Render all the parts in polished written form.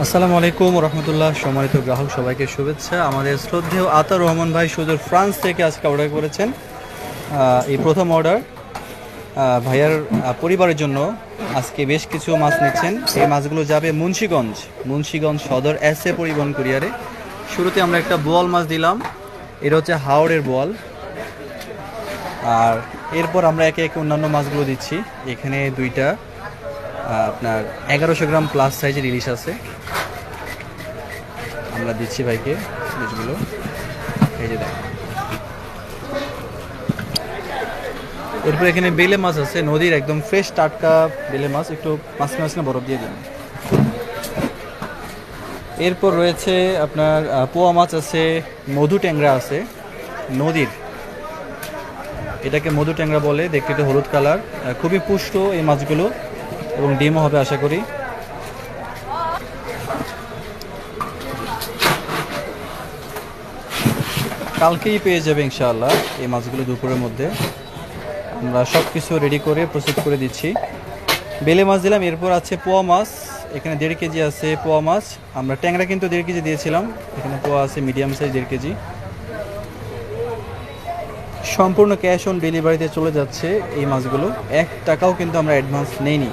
আসসালামু আলাইকুম রহমতুল্লাহ। সম্মানিত গ্রাহক সবাইকে শুভেচ্ছা। আমাদের শ্রদ্ধেয় আতার রহমান ভাই সুদূর ফ্রান্স থেকে আজকে অর্ডার করেছেন। এই প্রথম অর্ডার ভাইয়ার পরিবারের জন্য আজকে বেশ কিছু মাছ নিচ্ছেন। এই মাছগুলো যাবে মুন্সিগঞ্জ সদর এসএ পরিবহন কুরিয়ারে। শুরুতে আমরা একটা বোয়াল মাছ দিলাম, এটা হচ্ছে হাওড়ের বোয়াল। আর এরপর আমরা একে একে অন্যান্য মাছগুলো দিচ্ছি। এখানে দুইটা আপনার 1100 গ্রাম প্লাস সাইজের ইলিশ আছে, আমরা দিচ্ছি ভাইকে ইলিশগুলো। এই যে দেখেন। এরপর এখানে বেলে মাছ আছে, নদীর একদম ফ্রেশ টাটকা বেলে মাছ, একটু মাঝখানে বরফ দিয়ে দিন। এরপর রয়েছে আপনার পোয়া মাছ আছে, মধু ট্যাংরা আছে নদীর, এটাকে মধু ট্যাংরা বলে, দেখতে একটু হলুদ কালার, খুবই পুষ্ট এই মাছগুলো এবং ডিমও হবে আশা করি। কালকেই পেয়ে যাবে ইনশাআল্লাহ এই মাছগুলো দুপুরের মধ্যে। আমরা সব কিছু রেডি করে প্রস্তুত করে দিচ্ছি। বেলে মাছ দিলাম, এরপর আছে পোয়া মাছ, এখানে 1.5 কেজি আছে পোয়া মাছ। আমরা ট্যাংরা কিন্তু 1.5 কেজি দিয়েছিলাম, এখানে পোয়া আছে মিডিয়াম সাইজ 1.5 কেজি। সম্পূর্ণ ক্যাশ অন ডেলিভারিতে চলে যাচ্ছে এই মাছগুলো, 1 টাকাও কিন্তু আমরা অ্যাডভান্স নেইনি।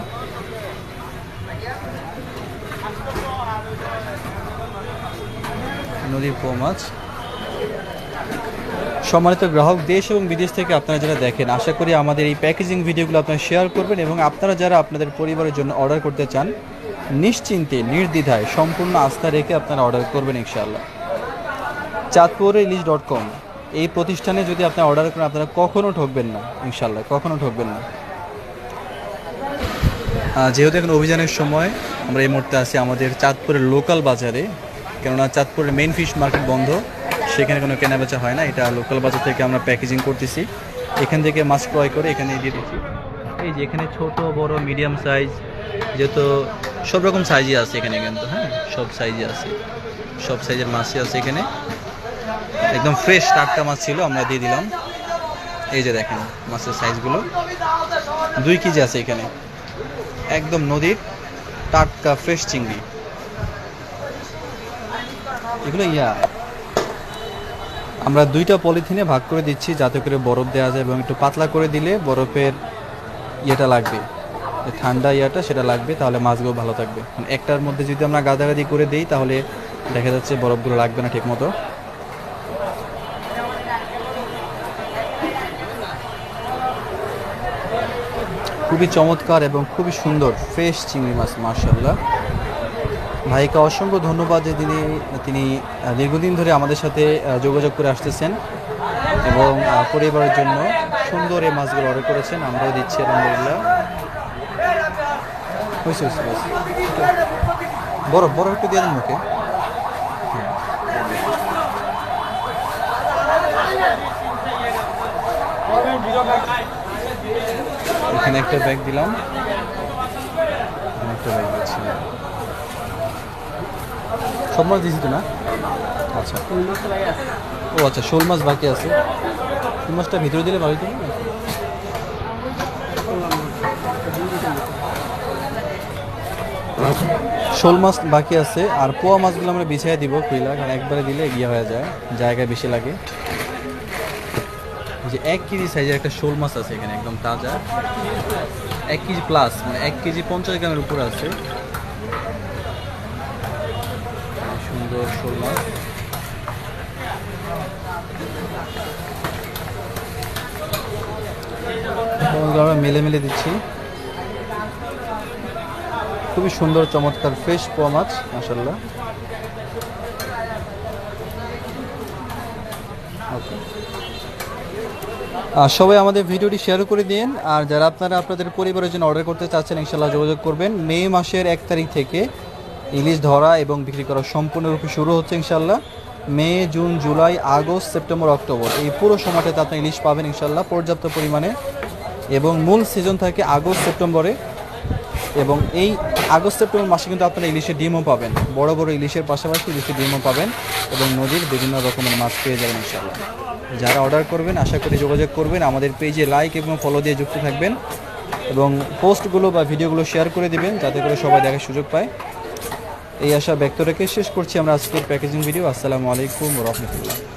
নদীর পোয়া মাছ। সম্মানিত গ্রাহক, দেশ এবং বিদেশ থেকে আপনারা যারা দেখেন, আশা করি আমাদের এই প্যাকেজিং ভিডিওগুলো আপনারা শেয়ার করবেন এবং আপনারা যারা আপনাদের পরিবারের জন্য অর্ডার করতে চান, নিশ্চিন্তে নির্দ্বিধায় সম্পূর্ণ আস্থা রেখে আপনারা অর্ডার করবেন ইনশাআল্লাহ। চাঁদপুরিলিশ.com এই প্রতিষ্ঠানে যদি আপনারা অর্ডার করেন, আপনারা কখনো ঠকবেন না ইনশাআল্লাহ, কখনো ঠকবেন না। যেহেতু এখন অভিযানের সময়, আমরা এই মুহূর্তে আছি আমাদের চাঁদপুরের লোকাল বাজারে, কেননা চাঁদপুরের মেইন ফিশ মার্কেট বন্ধ, সেখানে কোনো কেনাবেচা হয় না। এটা লোকাল বাজার থেকে আমরা প্যাকেজিং করতেছি, এখান থেকে মাছ ক্রয় করে এখানে দিয়ে দিচ্ছি। এই যে এখানে ছোট বড় মিডিয়াম সাইজ, যেহেতু সব রকম সাইজই আছে এখানে, কিন্তু হ্যাঁ সব সাইজই আছে, সব সাইজের মাছই আছে এখানে। একদম ফ্রেশ টাটকা মাছ ছিল, আমরা দিয়ে দিলাম। এই যে দেখেন মাছের সাইজগুলো, 2 কেজি আছে এখানে, একদম নদীর টাটকা ফ্রেশ চিংড়ি এগুলো। আমরা 2টা পলিথিনে ভাগ করে দিচ্ছি যাতে করে বরফ দেওয়া যায়, এবং একটু পাতলা করে দিলে বরফের ইয়েটা লাগবে, ঠান্ডা ইয়াটা সেটা লাগবে, তাহলে মাছগুলো ভালো থাকবে। একটার মধ্যে যদি আমরা গাদাগাদি করে দিই তাহলে দেখা যাচ্ছে বরফগুলো লাগবে না ঠিক মতো। খুবই চমৎকার এবং খুবই সুন্দর ফ্রেশ চিংড়ি মাছ, মাশাআল্লাহ। ভাইকে অসংখ্য ধন্যবাদ যে তিনি দীর্ঘদিন ধরে আমাদের সাথে যোগাযোগ করে আসতেছেন এবং পরিবারের জন্য সুন্দর এই মাছগুলো অর্ডার করেছেন, আমরাও দিচ্ছি আলহামদুলিল্লাহ। বরফ একটু দিয়ে দিন মুখে। এখানে একটা ব্যাগ দিলাম, একটা ব্যাগ দিচ্ছি। সব মাছ দিয়েছি তো না? আচ্ছা, ও আচ্ছা, শোল মাছ বাকি আছে, শোল মাছটা ভিতরে দিলে ভালো তো। শোল মাছ বাকি আছে, আর পোয়া মাছগুলো আমরা বিছিয়ে দিব কুইলা, কারণ একবারে দিলে এগিয়ে হয়ে যায়, জায়গায় বেশি লাগে। যে 1 কেজি সাইজের একটা শোল মাছ আছে এখানে, একদম তাজা, 1 কেজি প্লাস, মানে 1 কেজি 50 গ্রামের উপরে আছে। সুন্দর শোল মাছ। আমরা মেলে দিচ্ছি, খুবই সুন্দর চমৎকার ফ্রেশ পোয়া মাছ মাশাআল্লাহ। ওকে, সবাই আমাদের ভিডিওটি শেয়ার করে দিন। আর যারা আপনারা আপনাদের পরিবারের জন্য অর্ডার করতে চাচ্ছেন, ইনশাআল্লাহ যোগাযোগ করবেন। মে মাসের 1 তারিখ থেকে ইলিশ ধরা এবং বিক্রি করা সম্পূর্ণরূপে শুরু হচ্ছে ইনশাআল্লাহ। মে, জুন, জুলাই, আগস্ট, সেপ্টেম্বর, অক্টোবর, এই পুরো সময়টাতে আপনি ইলিশ পাবেন ইনশাআল্লাহ পর্যাপ্ত পরিমাণে। এবং মূল সিজন থাকে আগস্ট সেপ্টেম্বরে, এবং এই আগস্ট সেপ্টেম্বর মাসে কিন্তু আপনারা ইলিশের ডিমও পাবেন, বড় বড় ইলিশের পাশাপাশি ইলিশের ডিমও পাবেন এবং নদীর বিভিন্ন রকমের মাছ পেয়ে যাবেন ইনশাআল্লাহ। যারা অর্ডার করবেন আশা করি যোগাযোগ করবেন, আমাদের পেজে লাইক এবং ফলো দিয়ে যুক্ত থাকবেন। এবং পোস্টগুলো বা ভিডিওগুলো শেয়ার করে দিবেন যাতে করে সবাই দেখার সুযোগ পায়। এই আশা ব্যক্ত রেখে শেষ করছি আমরা আজকের প্যাকেজিং ভিডিও। আসসালামু আলাইকুম ওয়া রাহমাতুল্লাহ।